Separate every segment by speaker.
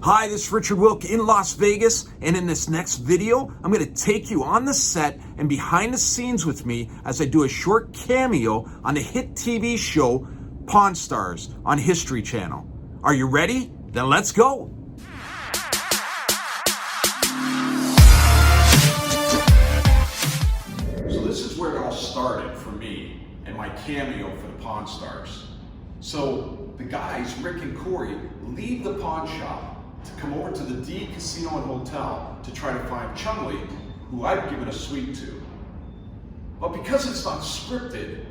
Speaker 1: Hi, this is Richard Wilk in Las Vegas, and in this next video, I'm going to take you on the set and behind the scenes with me as I do a short cameo on the hit TV show Pawn Stars on History Channel. Are you ready? Then let's go! So this is where it all started for me and my cameo for the Pawn Stars. So the guys, Rick and Corey, leave the pawn shop to come over to the D Casino and Hotel to try to find Chumlee, who I've given a suite to. But because it's not scripted,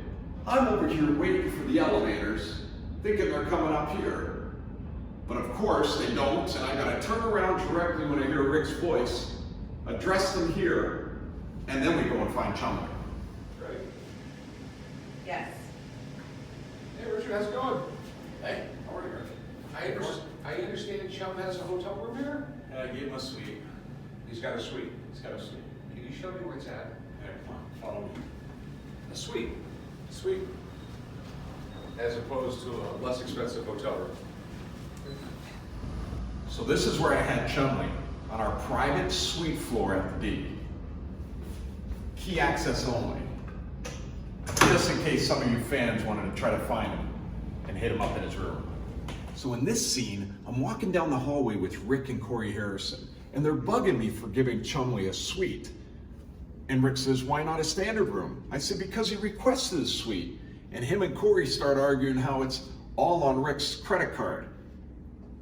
Speaker 1: I'm over here waiting for the elevators, thinking they're coming up here. But of course they don't, and I gotta turn around directly when I hear Rick's voice, address them here, and then we go and find Chumlee.
Speaker 2: Right?
Speaker 3: Yes.
Speaker 2: Hey Richard, how's it going? Hey, how are you, Richard? I understand Chum has a hotel room here?
Speaker 1: I gave him a suite.
Speaker 2: He's got a suite.
Speaker 1: He's got a suite.
Speaker 2: Can you show me where it's at?
Speaker 1: Hey, come on, follow me.
Speaker 2: A suite. Suite. As opposed to a less expensive hotel room.
Speaker 1: So this is where I had Chumlee, on our private suite floor at the D. Key access only. Just in case some of you fans wanted to try to find him and hit him up in his room. So in this scene, I'm walking down the hallway with Rick and Corey Harrison, and they're bugging me for giving Chumlee a suite. And Rick says, why not a standard room? I said, because he requested a suite. And him and Corey start arguing how it's all on Rick's credit card.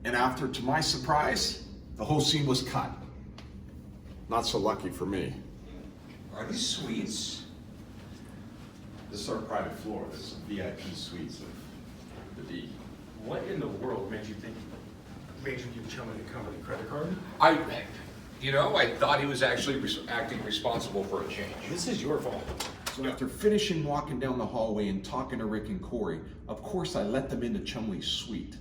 Speaker 1: And after, to my surprise, the whole scene was cut. Not so lucky for me.
Speaker 2: Are these suites?
Speaker 1: This is our private floor. This is VIP suites of the D.
Speaker 4: What in the world made you give Chumlee the company credit card?
Speaker 2: I thought he was actually acting responsible for a change.
Speaker 4: This is your fault.
Speaker 1: So after finishing walking down the hallway and talking to Rick and Corey, of course I let them into Chumlee's suite.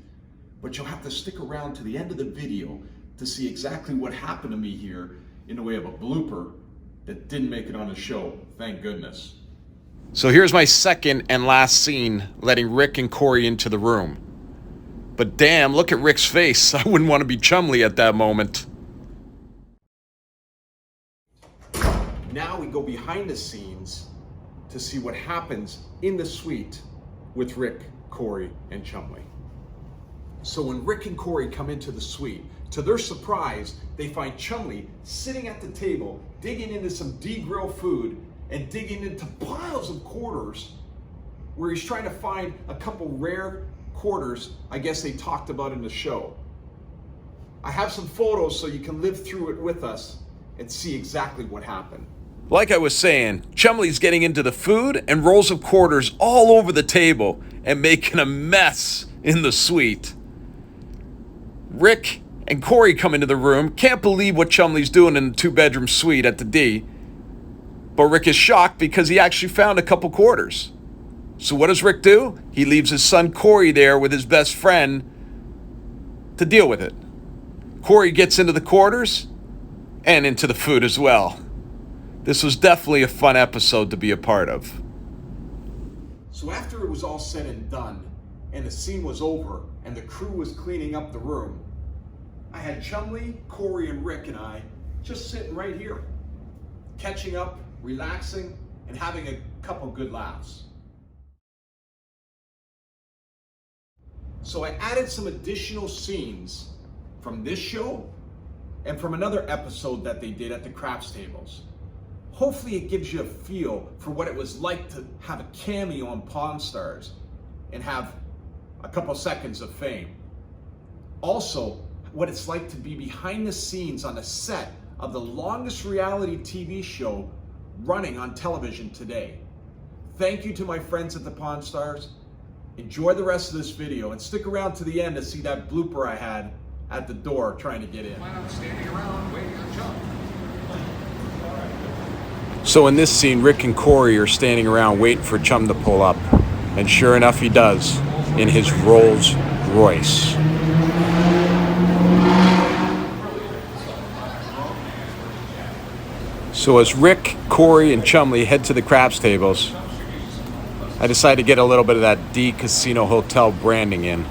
Speaker 1: But you'll have to stick around to the end of the video to see exactly what happened to me here in the way of a blooper that didn't make it on the show, thank goodness. So here's my second and last scene, letting Rick and Corey into the room. But damn, look at Rick's face. I wouldn't want to be Chumlee at that moment. Now we go behind the scenes to see what happens in the suite with Rick, Corey, and Chumlee. So when Rick and Corey come into the suite, to their surprise, they find Chumlee sitting at the table, digging into some D-grill food and digging into piles of quarters where he's trying to find a couple rare quarters I guess they talked about in the show. I have some photos so you can live through it with us and see exactly what happened. Like I was saying, Chumlee's getting into the food and rolls of quarters all over the table and making a mess in the suite. Rick and Corey come into the room, can't believe what Chumlee's doing in the two-bedroom suite at the D. But Rick is shocked because he actually found a couple quarters. So what does Rick do? He leaves his son Corey there with his best friend to deal with it. Corey gets into the quarters and into the food as well. This was definitely a fun episode to be a part of. So after it was all said and done, and the scene was over, and the crew was cleaning up the room, I had Chumlee, Corey, and Rick and I just sitting right here, catching up, relaxing, and having a couple good laughs. So I added some additional scenes from this show and from another episode that they did at the craps tables. Hopefully it gives you a feel for what it was like to have a cameo on Pawn Stars and have a couple seconds of fame. Also, what it's like to be behind the scenes on a set of the longest reality TV show running on television today. Thank you to my friends at the Pawn Stars. Enjoy the rest of this video and stick around to the end to see that blooper I had at the door trying to get in.
Speaker 2: Why not standing around waiting on Chum?
Speaker 1: So in this scene, Rick and Corey are standing around waiting for Chum to pull up. And sure enough, he does, in his Rolls Royce. So as Rick, Corey, and Chumlee head to the craps tables, I decided to get a little bit of that D Casino Hotel branding in.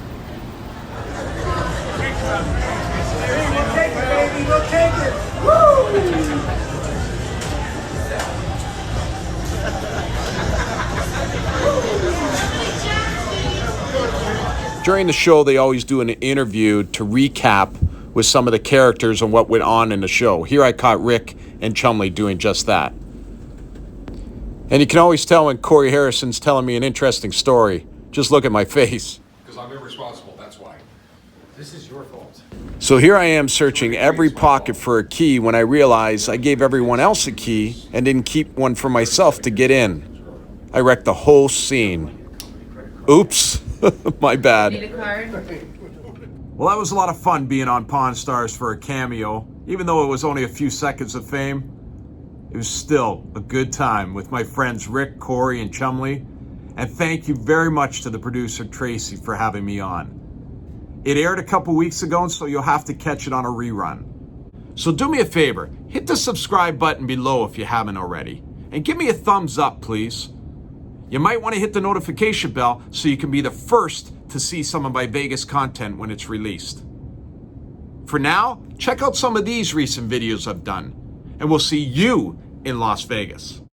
Speaker 1: During the show, they always do an interview to recap with some of the characters and what went on in the show. Here I caught Rick and Chumlee doing just that. And you can always tell when Corey Harrison's telling me an interesting story. Just look at my face.
Speaker 2: Because I'm irresponsible, that's why.
Speaker 4: This is your fault.
Speaker 1: So here I am searching every pocket for a key when I realize I gave everyone else a key and didn't keep one for myself to get in. I wrecked the whole scene. Oops, my bad.
Speaker 3: Need a card?
Speaker 1: Well, that was a lot of fun being on Pawn Stars for a cameo. Even though it was only a few seconds of fame, it was still a good time with my friends Rick, Corey, and Chumlee. And thank you very much to the producer, Tracy, for having me on. It aired a couple weeks ago, and so you'll have to catch it on a rerun. So do me a favor, hit the subscribe button below if you haven't already. And give me a thumbs up, please. You might want to hit the notification bell so you can be the first to see some of my Vegas content when it's released. For now, check out some of these recent videos I've done, and we'll see you in Las Vegas.